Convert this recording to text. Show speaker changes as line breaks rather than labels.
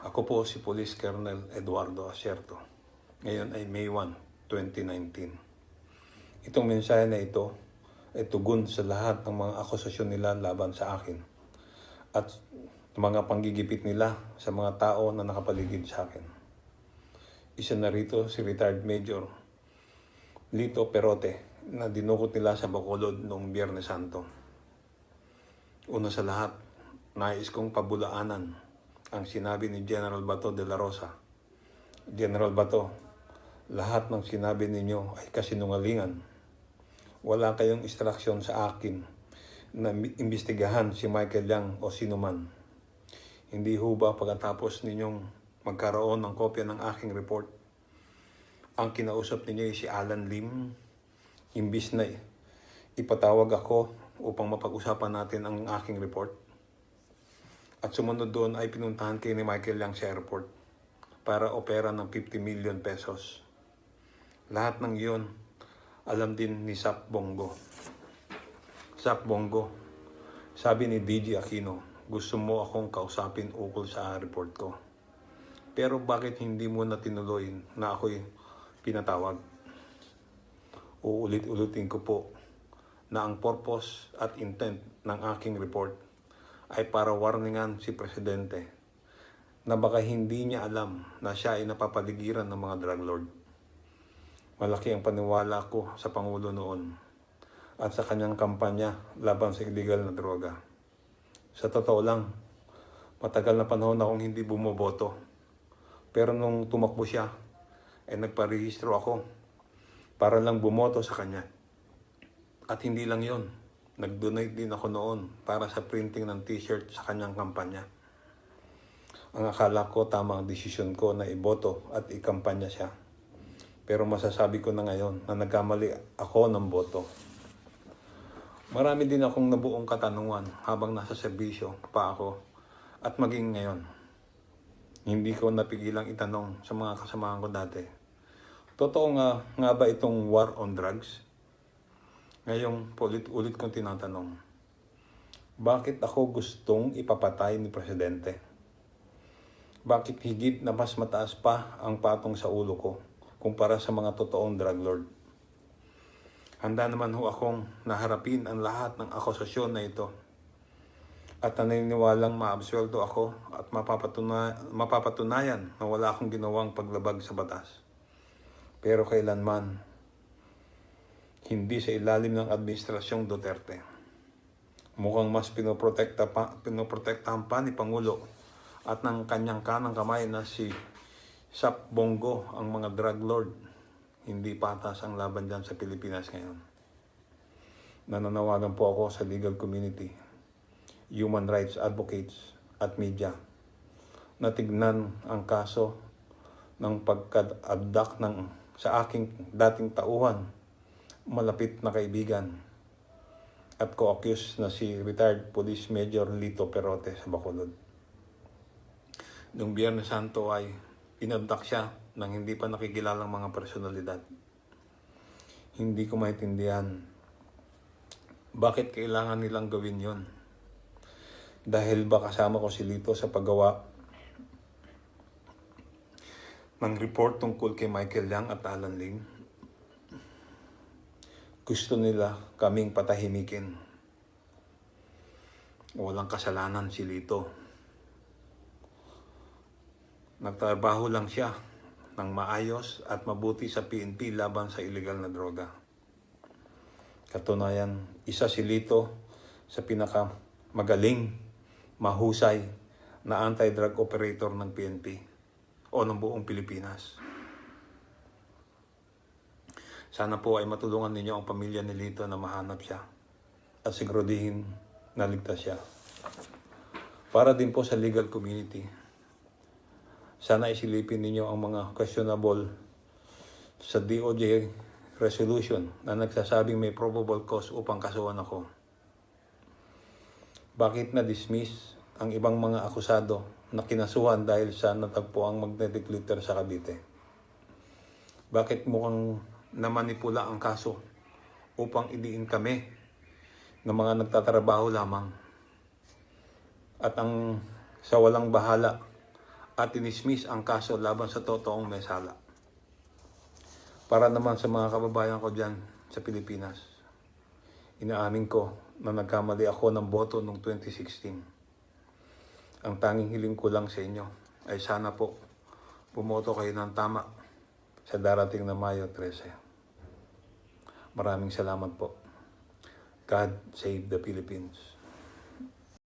Ako po si Police Colonel Eduardo Asierto. Ngayon ay May 1, 2019. Itong mensahe na ito ay tugon sa lahat ng mga akusasyon nila laban sa akin at mga panggigipit nila sa mga tao na nakapaligid sa akin. Isa na rito si retired Major Lito Perote na dinukot nila sa Bacolod noong Biyernes Santo. Una sa lahat, nais kong pabulaanan ang sinabi ni General Bato de la Rosa. General Bato, lahat ng sinabi ninyo ay kasinungalingan. Wala kayong instruksyon sa akin na imbestigahan si Michael Yang o sinuman. Hindi ho ba pagkatapos ninyong magkaroon ng kopya ng aking report, ang kinausap ninyo ay si Alan Lim, imbis na ipatawag ako upang mapag-usapan natin ang aking report? At sumunod doon ay pinuntahan kayo ni Michael Yang sa airport para opera ng 50 million pesos. Lahat ng iyon, alam din ni Sap Bongo. Sap Bongo, sabi ni DJ Aquino, gusto mo akong kausapin ukol sa report ko. Pero bakit hindi mo na tinuloy na ako'y pinatawag? Uulit-ulitin ko po na ang purpose at intent ng aking report ay para warningan si Presidente na baka hindi niya alam na siya ay napapaligiran ng mga drug lord. Malaki ang paniwala ko sa Pangulo noon at sa kanyang kampanya laban sa illegal na droga. Sa totoo lang, matagal na panahon akong hindi bumoboto. Pero nung tumakbo siya, ay nagparehistro ako para lang bumoto sa kanya. At hindi lang yon, nag-donate din ako noon para sa printing ng t-shirt sa kanyang kampanya. Ang akala ko tama ang desisyon ko na iboto at ikampanya siya. Pero masasabi ko na ngayon na nagkamali ako ng boto. Marami din akong nabuong katanungan habang nasa serbisyo pa ako at maging ngayon. Hindi ko napigilang itanong sa mga kasamahan ko dati. Totoo nga ba itong war on drugs? Ngayong ulit kong tinatanong, bakit ako gustong ipapatay ni Presidente? Bakit higit na mas mataas pa ang patong sa ulo ko kumpara sa mga totoong drug lord? Handa naman ho akong naharapin ang lahat ng akusasyon na ito at naniniwalang maabsuelto ako at mapapatunayan na wala akong ginawang paglabag sa batas. Pero kailanman, hindi sa ilalim ng Administrasyong Duterte. Mukhang mas pinoprotektahan pa ni Pangulo at ng kanyang kanang kamay na si Sap Bongo ang mga drug lord. Hindi patas ang laban dyan sa Pilipinas ngayon. Nananawagan po ako sa legal community, human rights advocates at media na tignan ang kaso ng pagka-abduct sa aking dating tauhan, malapit na kaibigan at co-accused na si retired Police Major Lito Perote sa Bacolod. Noong Biyernes Santo ay inabduct siya ng hindi pa nakikilalang mga personalidad. Hindi ko maintindihan bakit kailangan nilang gawin yon. Dahil ba kasama ko si Lito sa paggawa ng report tungkol kay Michael Yang at Alan Lim? Gusto nila kaming patahimikin. Walang kasalanan si Lito. Nagtrabaho lang siya ng maayos at mabuti sa PNP laban sa illegal na droga. Katunayan, isa si Lito sa pinakamagaling, mahusay na anti-drug operator ng PNP o ng buong Pilipinas. Sana po ay matulungan ninyo ang pamilya ni Lito na mahanap siya at siguraduhin na ligtas siya. Para din po sa legal community, sana isilipin ninyo ang mga questionable sa DOJ resolution na nagsasabing may probable cause upang kasuhan ako. Bakit na-dismiss ang ibang mga akusado na kinasuhan dahil sa natagpuang magnetic litter sa Cavite? Bakit mukhang namanipula ang kaso upang idiin kami ng mga nagtatrabaho lamang at ang sa walang bahala at inismiss ang kaso laban sa totoong may sala. Para naman sa mga kababayan ko dyan sa Pilipinas, inaamin ko na nagkamali ako ng boto noong 2016. Ang tanging hiling ko lang sa inyo ay sana po pumoto kayo ng tama sa darating na Mayo 13. Maraming salamat po. God save the Philippines.